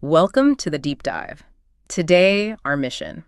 Welcome to the deep dive. Today, our mission.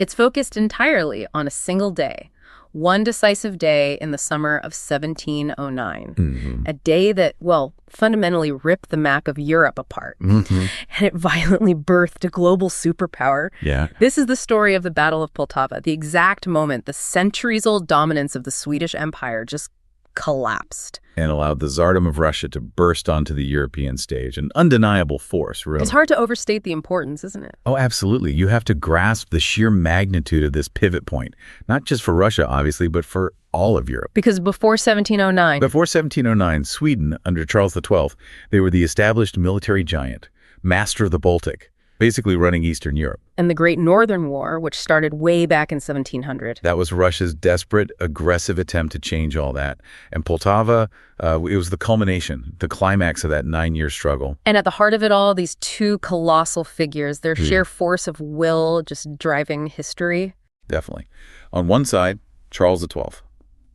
It's focused entirely on a single day, one decisive day in the summer of 1709. A day that, well, fundamentally ripped the map of Europe apart. And it violently birthed a global superpower. Yeah. This is the story of the Battle of Poltava, the exact moment the centuries-old dominance of the Swedish Empire just collapsed. And allowed the Tsardom of Russia to burst onto the European stage, an undeniable force, really. It's hard to overstate the importance, isn't it? Oh, absolutely. You have to grasp the sheer magnitude of this pivot point, not just for Russia, obviously, but for all of Europe. Because before 1709... Before 1709, Sweden, under Charles XII, they were the established military giant, master of the Baltic, basically running Eastern Europe. And the Great Northern War, which started way back in 1700. That was Russia's desperate, aggressive attempt to change all that. And Poltava, it was the culmination, the climax of that 9-year struggle. And at the heart of it all, these two colossal figures, their sheer force of will just driving history. Definitely. On one side, Charles XII,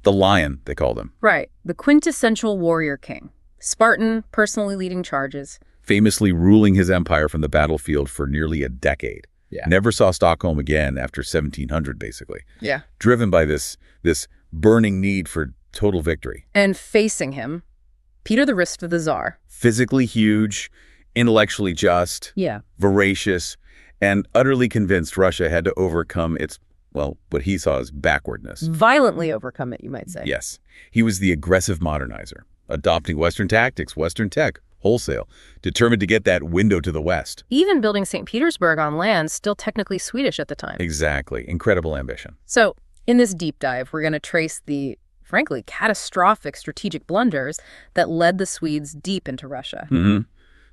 the Lion, they called him. Right, the quintessential warrior king. Spartan, personally leading charges. Famously ruling his empire from the battlefield for nearly a decade. Yeah. Never saw Stockholm again after 1700, basically. Yeah. Driven by this burning need for total victory. And facing him, Peter the Wrist of the Tsar. Physically huge, intellectually just, voracious, and utterly convinced Russia had to overcome its, well, what he saw as backwardness. Violently overcome it, you might say. Yes. He was the aggressive modernizer, adopting Western tactics, Western tech, wholesale, determined to get that window to the west. Even building St. Petersburg on land, still technically Swedish at the time. Exactly. Incredible ambition. So, in this deep dive, we're going to trace the, frankly, catastrophic strategic blunders that led the Swedes deep into Russia.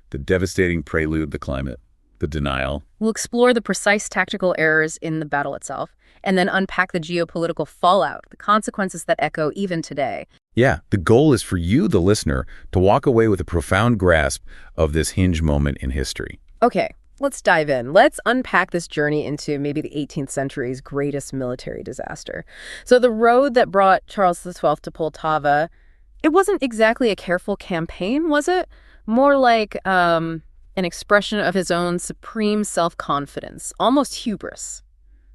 The devastating prelude, the climate, the denial. We'll explore the precise tactical errors in the battle itself, and then unpack the geopolitical fallout, the consequences that echo even today. Yeah, the goal is for you, the listener, to walk away with a profound grasp of this hinge moment in history. Okay, let's dive in. Let's unpack this journey into maybe the 18th century's greatest military disaster. So the road that brought Charles XII to Poltava, it wasn't exactly a careful campaign, was it? More like an expression of his own supreme self-confidence, almost hubris.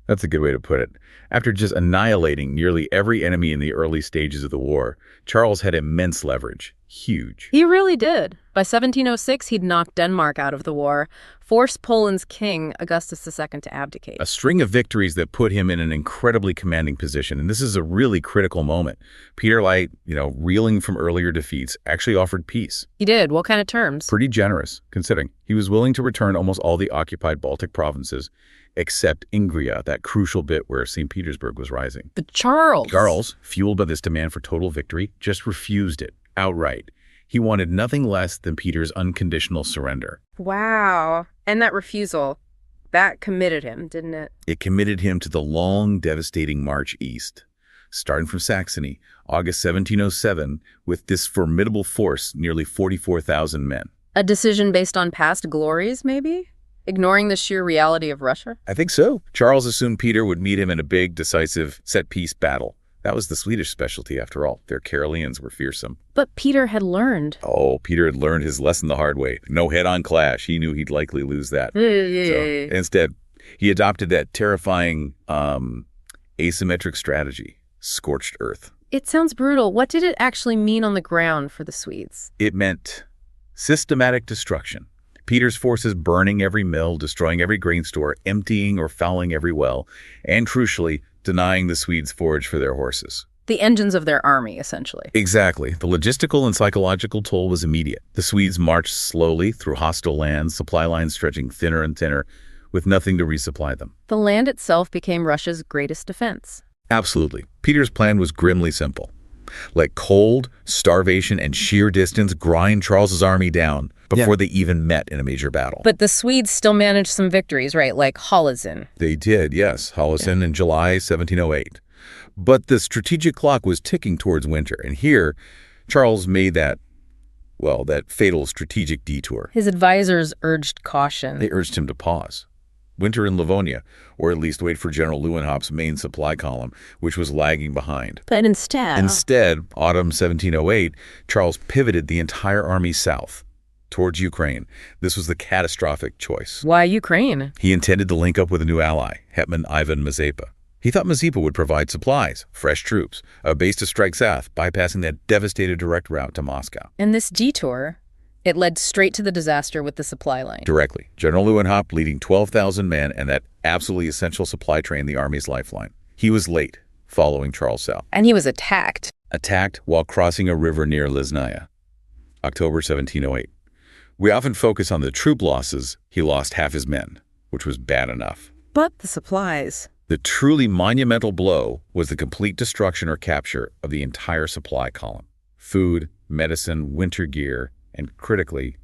That's a good way to put it. After just annihilating nearly every enemy in the early stages of the war, Charles had immense leverage. Huge. He really did. By 1706, he'd knocked Denmark out of the war, forced Poland's king, Augustus II, to abdicate. A string of victories that put him in an incredibly commanding position. And this is a really critical moment. Peter Light, reeling from earlier defeats, actually offered peace. He did? What kind of terms? Pretty generous, considering he was willing to return almost all the occupied Baltic provinces, except Ingria, that crucial bit where St. Petersburg was rising. But Charles, fueled by this demand for total victory, just refused it outright. He wanted nothing less than Peter's unconditional surrender. Wow. And that refusal, that committed him, didn't it? It committed him to the long, devastating march east, starting from Saxony, August 1707, with this formidable force, nearly 44,000 men. A decision based on past glories, maybe? Ignoring the sheer reality of Russia? I think so. Charles assumed Peter would meet him in a big, decisive, set-piece battle. That was the Swedish specialty, after all. Their Karelians were fearsome. But Peter had learned. Oh, Peter had learned his lesson the hard way. No head-on clash. He knew he'd likely lose that. So instead, he adopted that terrifying asymmetric strategy, scorched earth. It sounds brutal. What did it actually mean on the ground for the Swedes? It meant systematic destruction. Peter's forces burning every mill, destroying every grain store, emptying or fouling every well, and crucially, denying the Swedes forage for their horses. The engines of their army, essentially. Exactly. The logistical and psychological toll was immediate. The Swedes marched slowly through hostile lands, supply lines stretching thinner and thinner, with nothing to resupply them. The land itself became Russia's greatest defense. Absolutely. Peter's plan was grimly simple. Let cold, starvation, and sheer distance grind Charles's army down before they even met in a major battle. But the Swedes still managed some victories, right? Like Hållisen. They did, yes. Hållisen in July 1708. But the strategic clock was ticking towards winter, and here, Charles made that fatal strategic detour. His advisors urged caution. They urged him to pause. Winter in Livonia, or at least wait for General Leeuwenhoop's main supply column, which was lagging behind. But instead, autumn 1708, Charles pivoted the entire army south. towards Ukraine. This was the catastrophic choice. Why Ukraine? He intended to link up with a new ally, Hetman Ivan Mazepa. He thought Mazepa would provide supplies, fresh troops, a base to strike south, bypassing that devastated direct route to Moscow. And this detour, it led straight to the disaster with the supply line. Directly. General Leeuwenhoek leading 12,000 men and that absolutely essential supply train, the Army's lifeline. He was late, following Charles south. And he was attacked. Attacked while crossing a river near Liznaya, October 1708. We often focus on the troop losses. He lost half his men, which was bad enough. But the supplies. The truly monumental blow was the complete destruction or capture of the entire supply column. Food, medicine, winter gear, and critically,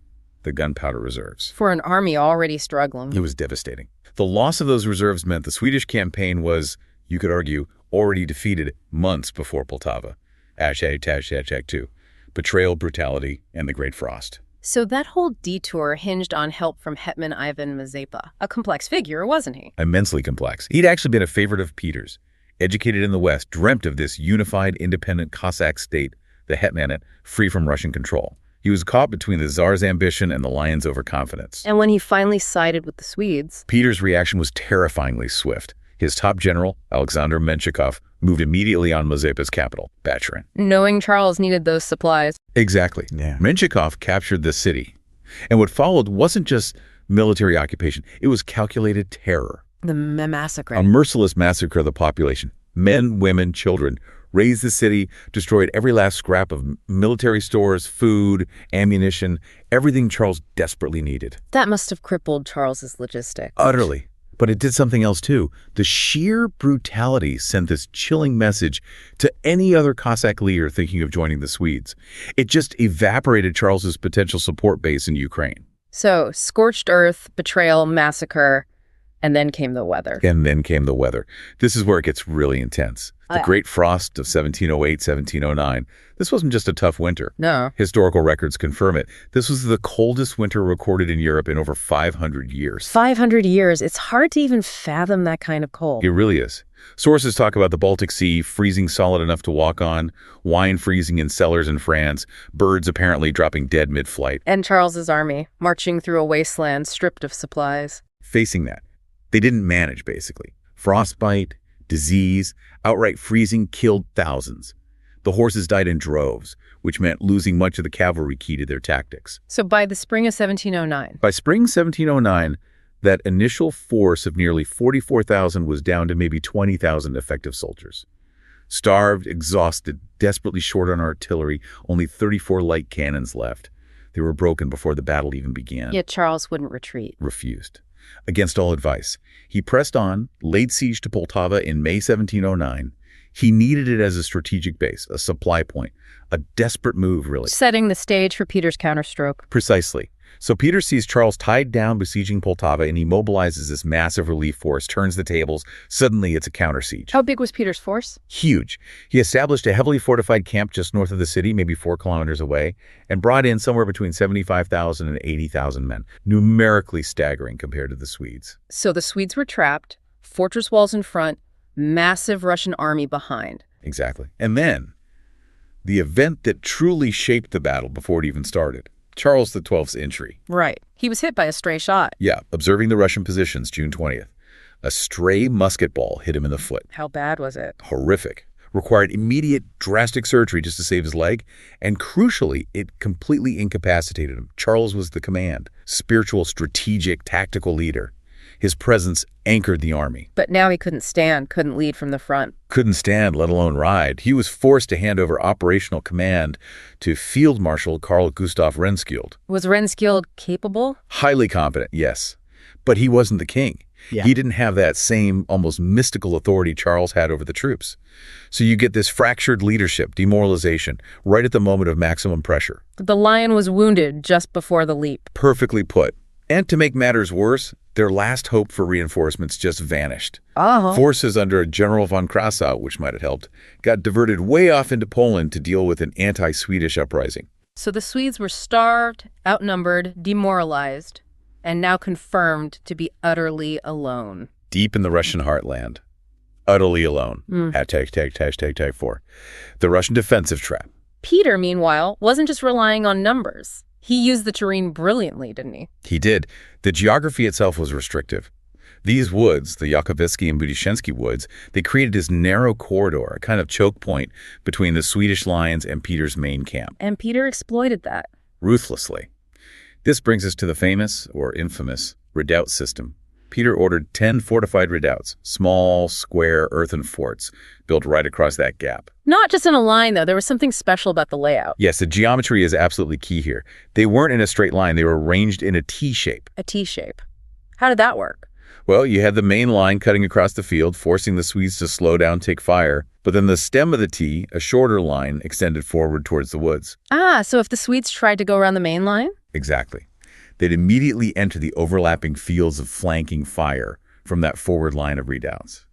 the gunpowder reserves. For an army already struggling. It was devastating. The loss of those reserves meant the Swedish campaign was, you could argue, already defeated months before Poltava. #2. Betrayal, brutality, and the Great Frost. So that whole detour hinged on help from Hetman Ivan Mazepa. A complex figure, wasn't he? Immensely complex. He'd actually been a favorite of Peter's. Educated in the West, dreamt of this unified, independent Cossack state, the Hetmanate, free from Russian control. He was caught between the Tsar's ambition and the lion's overconfidence. And when he finally sided with the Swedes... Peter's reaction was terrifyingly swift. His top general, Alexander Menshikov, moved immediately on Mazepa's capital, Baturin. Knowing Charles needed those supplies. Exactly. Yeah. Menshikov captured the city. And what followed wasn't just military occupation. It was calculated terror. The massacre. A merciless massacre of the population. Men, women, children. Razed the city, destroyed every last scrap of military stores, food, ammunition, everything Charles desperately needed. That must have crippled Charles's logistics. Utterly. But it did something else too. The sheer brutality sent this chilling message to any other Cossack leader thinking of joining the Swedes. It just evaporated Charles's potential support base in Ukraine. So, scorched earth, betrayal, massacre, and then came the weather. This is where it gets really intense. The Great Frost of 1708-1709. This wasn't just a tough winter. No. Historical records confirm it. This was the coldest winter recorded in Europe in over 500 years. 500 years. It's hard to even fathom that kind of cold. It really is. Sources talk about the Baltic Sea freezing solid enough to walk on, wine freezing in cellars in France, birds apparently dropping dead mid-flight. And Charles's army, marching through a wasteland stripped of supplies. Facing that, they didn't manage, basically. Frostbite, disease, outright freezing killed thousands. The horses died in droves, which meant losing much of the cavalry key to their tactics. So by the spring of 1709. By spring 1709, that initial force of nearly 44,000 was down to maybe 20,000 effective soldiers. Starved, exhausted, desperately short on artillery, only 34 light cannons left. They were broken before the battle even began. Yet Charles wouldn't retreat. Refused. Against all advice. He pressed on, laid siege to Poltava in May 1709. He needed it as a strategic base, a supply point, a desperate move, really. Setting the stage for Peter's counterstroke. Precisely. So Peter sees Charles tied down besieging Poltava, and he mobilizes this massive relief force, turns the tables. Suddenly, it's a counter-siege. How big was Peter's force? Huge. He established a heavily fortified camp just north of the city, maybe 4 kilometers away, and brought in somewhere between 75,000 and 80,000 men, numerically staggering compared to the Swedes. So the Swedes were trapped, fortress walls in front, massive Russian army behind. Exactly. And then, the event that truly shaped the battle before it even started. Charles XII's entry. Right. He was hit by a stray shot. Yeah, observing the Russian positions, June 20th. A stray musket ball hit him in the foot. How bad was it? Horrific. Required immediate, drastic surgery just to save his leg. And crucially, it completely incapacitated him. Charles was the command, spiritual, strategic, tactical leader. His presence anchored the army. But now he couldn't stand, couldn't lead from the front. Couldn't stand, let alone ride. He was forced to hand over operational command to Field Marshal Carl Gustav Renskild. Was Renskild capable? Highly competent, yes. But he wasn't the king. Yeah. He didn't have that same almost mystical authority Charles had over the troops. So you get this fractured leadership, demoralization, right at the moment of maximum pressure. The lion was wounded just before the leap. Perfectly put. And to make matters worse, their last hope for reinforcements just vanished. Forces under General von Krassau, which might have helped, got diverted way off into Poland to deal with an anti-Swedish uprising. So the Swedes were starved, outnumbered, demoralized, and now confirmed to be utterly alone. Deep in the Russian heartland. Utterly alone. #4. The Russian defensive trap. Peter, meanwhile, wasn't just relying on numbers. He used the terrain brilliantly, didn't he? He did. The geography itself was restrictive. These woods, the Yakubisky and Budishensky woods, they created this narrow corridor, a kind of choke point between the Swedish lines and Peter's main camp. And Peter exploited that. Ruthlessly. This brings us to the famous, or infamous, redoubt system. Peter ordered 10 fortified redoubts, small, square, earthen forts, built right across that gap. Not just in a line, though. There was something special about the layout. Yes, the geometry is absolutely key here. They weren't in a straight line. They were arranged in a T shape. A T shape. How did that work? Well, you had the main line cutting across the field, forcing the Swedes to slow down, take fire. But then the stem of the T, a shorter line, extended forward towards the woods. Ah, so if the Swedes tried to go around the main line? Exactly. They'd immediately enter the overlapping fields of flanking fire from that forward line of redoubts.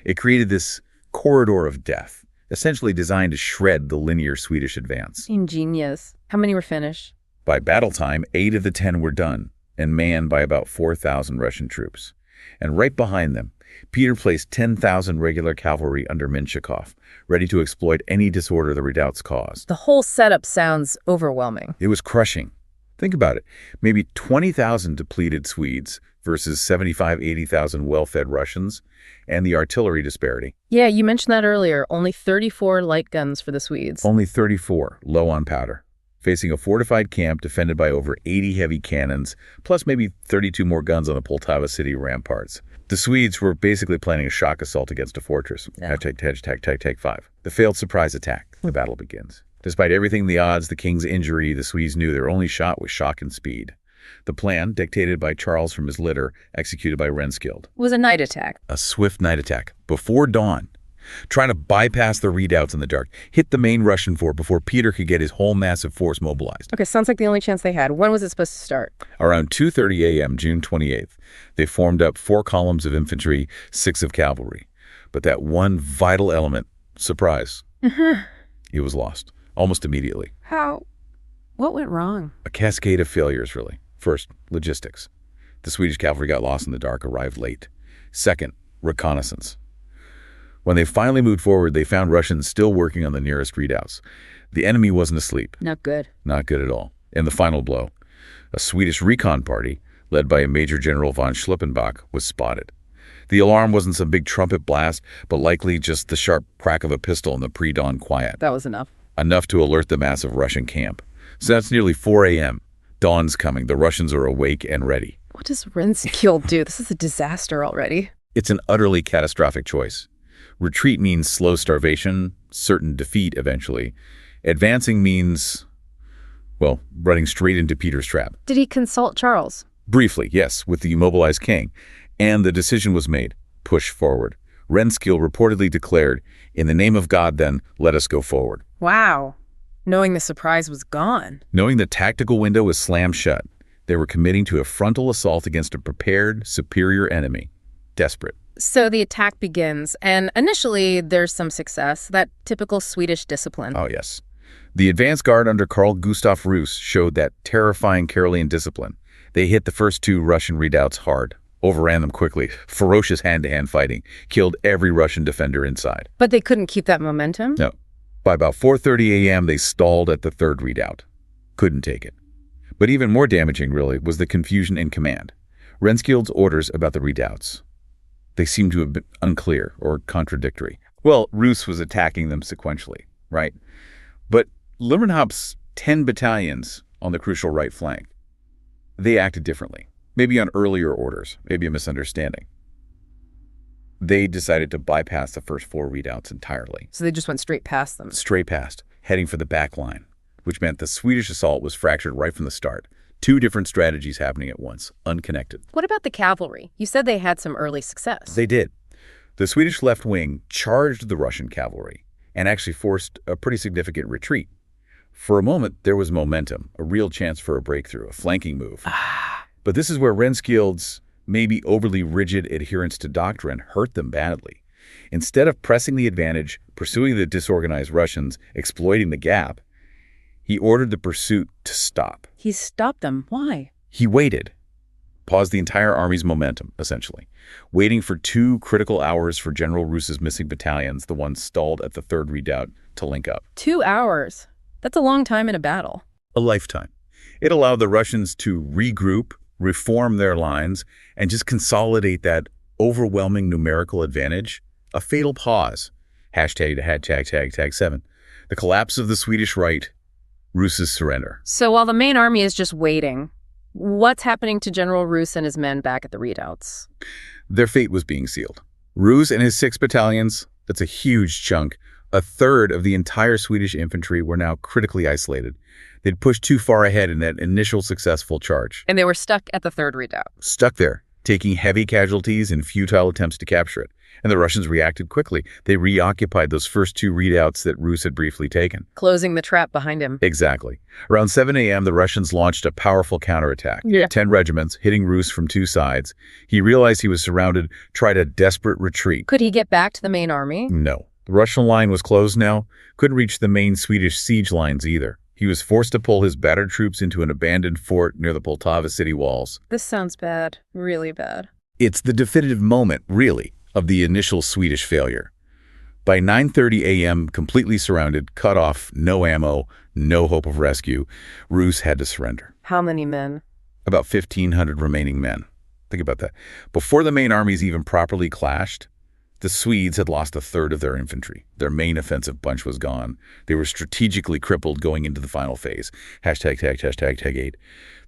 It created this corridor of death, essentially designed to shred the linear Swedish advance. Ingenious. How many were finished? By battle time, 8 of the 10 were done, and manned by about 4,000 Russian troops. And right behind them, Peter placed 10,000 regular cavalry under Menshikov, ready to exploit any disorder the redoubts caused. The whole setup sounds overwhelming. It was crushing. Think about it. Maybe 20,000 depleted Swedes versus 80,000 well-fed Russians, and the artillery disparity. Yeah, you mentioned that earlier. Only 34 light guns for the Swedes. Only 34, low on powder, facing a fortified camp defended by over 80 heavy cannons, plus maybe 32 more guns on the Poltava city ramparts. The Swedes were basically planning a shock assault against a fortress. Yeah. Take 5. The failed surprise attack. The battle begins. Despite everything, the odds, the king's injury, the Swedes knew their only shot was shock and speed. The plan, dictated by Charles from his litter, executed by Renskild. Was a night attack. A swift night attack, before dawn. Trying to bypass the redoubts in the dark, hit the main Russian fort before Peter could get his whole massive force mobilized. Okay, sounds like the only chance they had. When was it supposed to start? Around 2:30 a.m., June 28th, they formed up 4 columns of infantry, 6 of cavalry. But that one vital element, surprise, it was lost, almost immediately. How? What went wrong? A cascade of failures, really. First, logistics. The Swedish cavalry got lost in the dark, arrived late. Second, reconnaissance. When they finally moved forward, they found Russians still working on the nearest redoubts. The enemy wasn't asleep. Not good. Not good at all. And the final blow, a Swedish recon party, led by a Major General von Schlippenbach, was spotted. The alarm wasn't some big trumpet blast, but likely just the sharp crack of a pistol in the pre-dawn quiet. That was enough. Enough to alert the massive Russian camp. So that's nearly 4 a.m. Dawn's coming. The Russians are awake and ready. What does Renskild do? This is a disaster already. It's an utterly catastrophic choice. Retreat means slow starvation, certain defeat eventually. Advancing means, well, running straight into Peter's trap. Did he consult Charles? Briefly, yes, with the immobilized king. And the decision was made. Push forward. Renskild reportedly declared, "In the name of God, then, let us go forward." Wow. Knowing the surprise was gone. Knowing the tactical window was slammed shut, they were committing to a frontal assault against a prepared, superior enemy. Desperate. So the attack begins, and initially there's some success, that typical Swedish discipline. Oh, yes. The advance guard under Carl Gustaf Rus showed that terrifying Karelian discipline. They hit the first 2 Russian redoubts hard, overran them quickly, ferocious hand-to-hand fighting, killed every Russian defender inside. But they couldn't keep that momentum? No. By about 4:30 a.m., they stalled at the 3rd redoubt. Couldn't take it. But even more damaging, really, was the confusion in command. Renskild's orders about the redoubts. They seemed to have been unclear or contradictory. Well, Rus was attacking them sequentially, right? But Limmerhop's 10 battalions on the crucial right flank, they acted differently. Maybe on earlier orders, maybe a misunderstanding. They decided to bypass the first 4 redoubts entirely. So they just went straight past them? Straight past, heading for the back line, which meant the Swedish assault was fractured right from the start. 2 different strategies happening at once, unconnected. What about the cavalry? You said they had some early success. They did. The Swedish left wing charged the Russian cavalry and actually forced a pretty significant retreat. For a moment, there was momentum, a real chance for a breakthrough, a flanking move. But this is where Renskild's maybe overly rigid adherence to doctrine hurt them badly. Instead of pressing the advantage, pursuing the disorganized Russians, exploiting the gap, he ordered the pursuit to stop. He stopped them. Why? He waited, paused the entire army's momentum, essentially, waiting for 2 critical hours for General Rus's missing battalions, the ones stalled at the 3rd redoubt, to link up. 2 hours? That's a long time in a battle. A lifetime. It allowed the Russians to regroup, reform their lines, and just consolidate that overwhelming numerical advantage. A fatal pause. Hashtag 7. The collapse of the Swedish right, Rus's surrender. So while the main army is just waiting, what's happening to General Rus and his men back at the redoubts? Their fate was being sealed. Rus and his 6 battalions, that's a huge chunk, a third of the entire Swedish infantry were now critically isolated. They'd pushed too far ahead in that initial successful charge. And they were stuck at the 3rd redoubt. Stuck there, taking heavy casualties in futile attempts to capture it. And the Russians reacted quickly. They reoccupied those first 2 redoubts that Rus had briefly taken. Closing the trap behind him. Exactly. Around 7 a.m., the Russians launched a powerful counterattack. 10 regiments, hitting Rus from 2 sides. He realized he was surrounded, tried a desperate retreat. Could he get back to the main army? No. The Russian line was closed now. Couldn't reach the main Swedish siege lines either. He was forced to pull his battered troops into an abandoned fort near the Poltava city walls. This sounds bad. Really bad. It's the definitive moment, really, of the initial Swedish failure. By 9:30 a.m., completely surrounded, cut off, no ammo, no hope of rescue, Rus had to surrender. How many men? About 1,500 remaining men. Think about that. Before the main armies even properly clashed, the Swedes had lost a third of their infantry. Their main offensive bunch was gone. They were strategically crippled going into the final phase. Hashtag 8.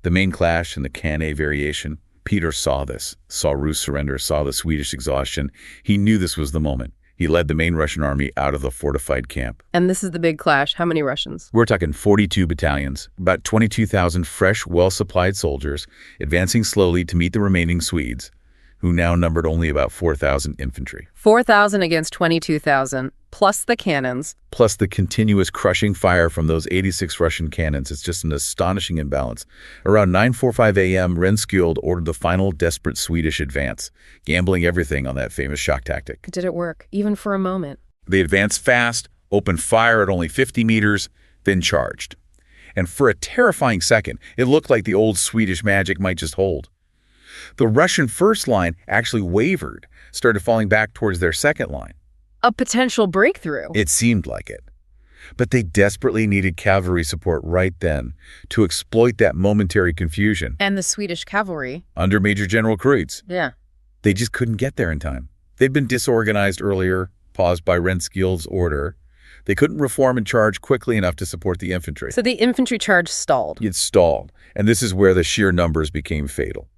The main clash and the Cannae variation. Peter saw this, saw Rus surrender, saw the Swedish exhaustion. He knew this was the moment. He led the main Russian army out of the fortified camp. And this is the big clash. How many Russians? We're talking 42 battalions, about 22,000 fresh, well-supplied soldiers, advancing slowly to meet the remaining Swedes, who now numbered only about 4,000 infantry. 4,000 against 22,000, plus the cannons. Plus the continuous crushing fire from those 86 Russian cannons. It's just an astonishing imbalance. Around 9:45 a.m., Renskjold ordered the final desperate Swedish advance, gambling everything on that famous shock tactic. Did it work, even for a moment? They advanced fast, opened fire at only 50 meters, then charged. And for a terrifying second, it looked like the old Swedish magic might just hold. The Russian first line actually wavered, started falling back towards their second line. A potential breakthrough. It seemed like it. But they desperately needed cavalry support right then to exploit that momentary confusion. And the Swedish cavalry. Under Major General Kreutz. Yeah. They just couldn't get there in time. They'd been disorganized earlier, paused by Renskjolds' order. They couldn't reform and charge quickly enough to support the infantry. So the infantry charge stalled. It stalled. And this is where the sheer numbers became fatal.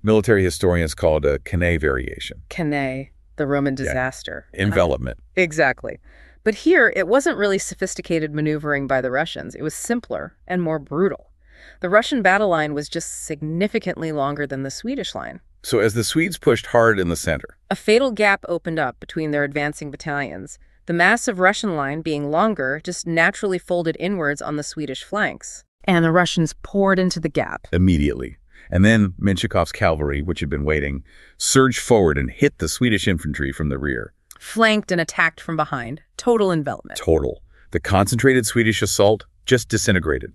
Military historians call it a Cannae variation. Cannae, the Roman disaster. Envelopment. Exactly. But here, it wasn't really sophisticated maneuvering by the Russians. It was simpler and more brutal. The Russian battle line was just significantly longer than the Swedish line. So as the Swedes pushed hard in the center, a fatal gap opened up between their advancing battalions. The massive Russian line, being longer, just naturally folded inwards on the Swedish flanks. And the Russians poured into the gap. Immediately. And then Menshikoff's cavalry, which had been waiting, surged forward and hit the Swedish infantry from the rear. Flanked and attacked from behind. Total envelopment. Total. The concentrated Swedish assault just disintegrated.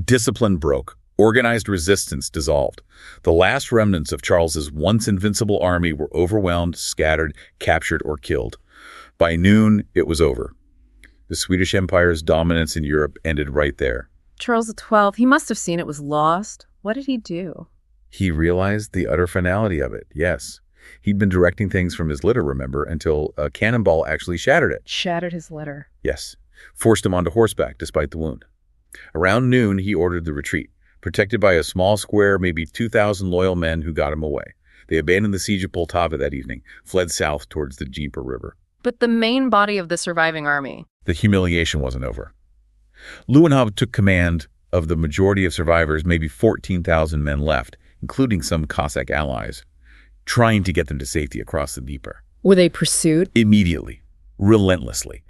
Discipline broke. Organized resistance dissolved. The last remnants of Charles's once invincible army were overwhelmed, scattered, captured, or killed. By noon, it was over. The Swedish Empire's dominance in Europe ended right there. Charles XII, he must have seen it was lost. What did he do? He realized the utter finality of it, yes. He'd been directing things from his litter, remember, until a cannonball actually shattered it. Shattered his litter. Yes. Forced him onto horseback despite the wound. Around noon, he ordered the retreat, protected by a small square, maybe 2,000 loyal men who got him away. They abandoned the siege of Poltava that evening, fled south towards the Dnieper River. But the main body of the surviving army? The humiliation wasn't over. Lewenhaupt took command of the majority of survivors, maybe 14,000 men left, including some Cossack allies, trying to get them to safety across the Dnieper. Were they pursued? Immediately. Relentlessly.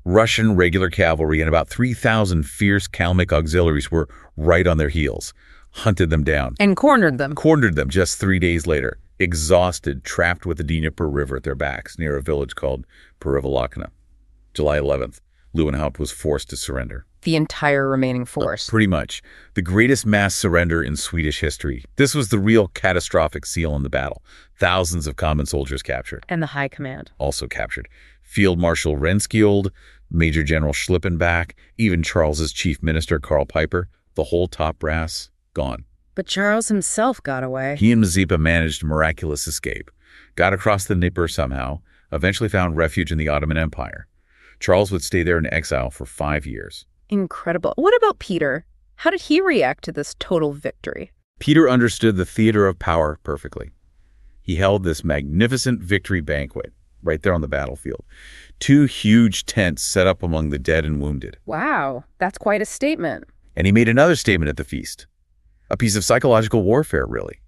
Russian regular cavalry and about 3,000 fierce Kalmyk auxiliaries were right on their heels, hunted them down. And cornered them. Cornered them just 3 days later, exhausted, trapped with the Dnieper River at their backs near a village called Perevalokna. July 11th, Lewenhaupt was forced to surrender. The entire remaining force. Pretty much. The greatest mass surrender in Swedish history. This was the real catastrophic seal in the battle. Thousands of common soldiers captured. And the high command. Also captured. Field Marshal Renskjold, Major General Schlippenbach, even Charles's chief minister, Karl Piper. The whole top brass, gone. But Charles himself got away. He and Mazepa managed a miraculous escape, got across the Dnieper somehow, eventually found refuge in the Ottoman Empire. Charles would stay there in exile for 5 years. Incredible. What about Peter? How did he react to this total victory? Peter understood the theater of power perfectly. He held this magnificent victory banquet right there on the battlefield. 2 huge tents set up among the dead and wounded. Wow, that's quite a statement. And he made another statement at the feast. A piece of psychological warfare, really.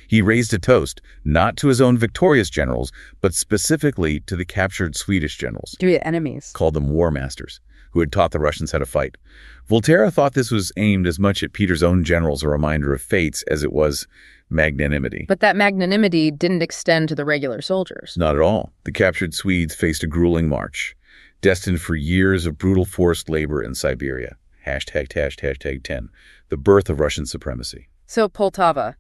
He raised a toast, not to his own victorious generals, but specifically to the captured Swedish generals. To your enemies. Called them war masters, who had taught the Russians how to fight. Voltaire thought this was aimed as much at Peter's own generals, a reminder of fates, as it was magnanimity. But that magnanimity didn't extend to the regular soldiers. Not at all. The captured Swedes faced a grueling march, destined for years of brutal forced labor in Siberia. #10. The birth of Russian supremacy. So Poltava,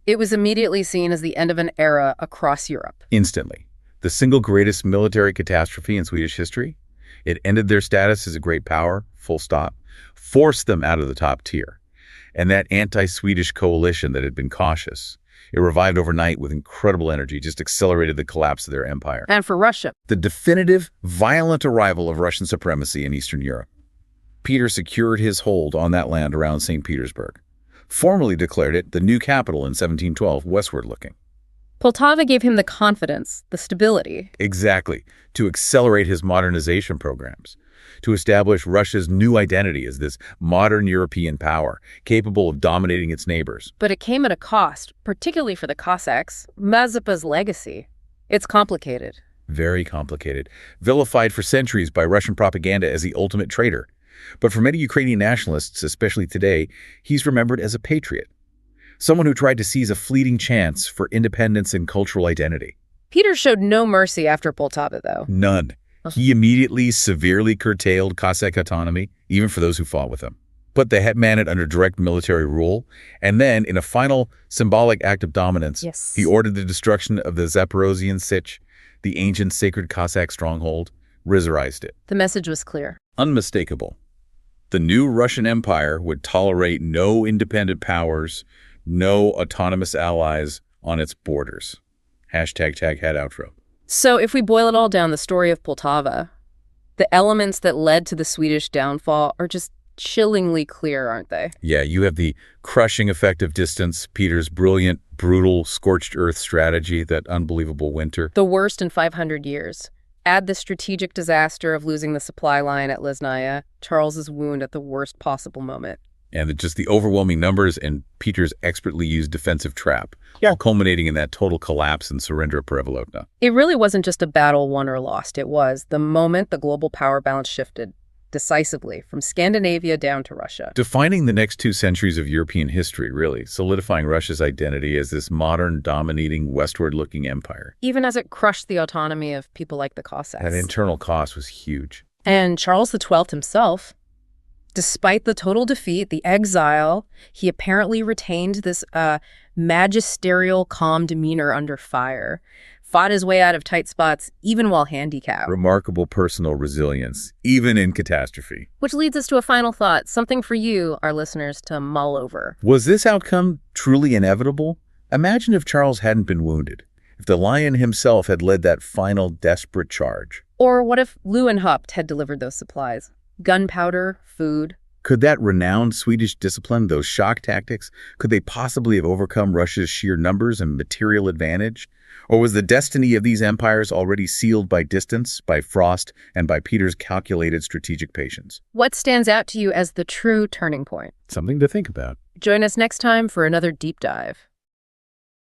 it was immediately seen as the end of an era across Europe. Instantly. The single greatest military catastrophe in Swedish history. It ended their status as a great power, full stop, forced them out of the top tier. And that anti-Swedish coalition that had been cautious, it revived overnight with incredible energy, just accelerated the collapse of their empire. And for Russia, the definitive, violent arrival of Russian supremacy in Eastern Europe. Peter secured his hold on that land around St. Petersburg, formally declared it the new capital in 1712, westward looking. Poltava gave him the confidence, the stability. Exactly, to accelerate his modernization programs, to establish Russia's new identity as this modern European power, capable of dominating its neighbors. But it came at a cost, particularly for the Cossacks. Mazepa's legacy. It's complicated. Very complicated. Vilified for centuries by Russian propaganda as the ultimate traitor. But for many Ukrainian nationalists, especially today, he's remembered as a patriot. Someone who tried to seize a fleeting chance for independence and cultural identity. Peter showed no mercy after Poltava, though. None. He immediately severely curtailed Cossack autonomy, even for those who fought with him. Put the hetmanate under direct military rule, and then, in a final symbolic act of dominance, he ordered the destruction of the Zaporozhian Sich, the ancient sacred Cossack stronghold, Rizzarized it. The message was clear. Unmistakable. The new Russian Empire would tolerate no independent powers, no autonomous allies on its borders. #tag head outro. So if we boil it all down, the story of Poltava, the elements that led to the Swedish downfall are just chillingly clear, aren't they? Yeah, you have the crushing effect of distance, Peter's brilliant, brutal, scorched earth strategy, that unbelievable winter. The worst in 500 years. Add the strategic disaster of losing the supply line at Lesnaya, Charles's wound at the worst possible moment. And just the overwhelming numbers and Peter's expertly used defensive trap, culminating in that total collapse and surrender of Perevalokna. It really wasn't just a battle won or lost. It was the moment the global power balance shifted decisively from Scandinavia down to Russia. Defining the next 2 centuries of European history, really, solidifying Russia's identity as this modern, dominating, westward-looking empire. Even as it crushed the autonomy of people like the Cossacks. That internal cost was huge. And Charles XII himself, despite the total defeat, the exile, he apparently retained this magisterial, calm demeanor under fire, fought his way out of tight spots, even while handicapped. Remarkable personal resilience, even in catastrophe. Which leads us to a final thought, something for you, our listeners, to mull over. Was this outcome truly inevitable? Imagine if Charles hadn't been wounded, if the Lion himself had led that final desperate charge. Or what if Leeuwenhoek had delivered those supplies? Gunpowder, food. Could that renowned Swedish discipline, those shock tactics, could they possibly have overcome Russia's sheer numbers and material advantage? Or was the destiny of these empires already sealed by distance, by frost, and by Peter's calculated strategic patience? What stands out to you as the true turning point? Something to think about. Join us next time for another deep dive.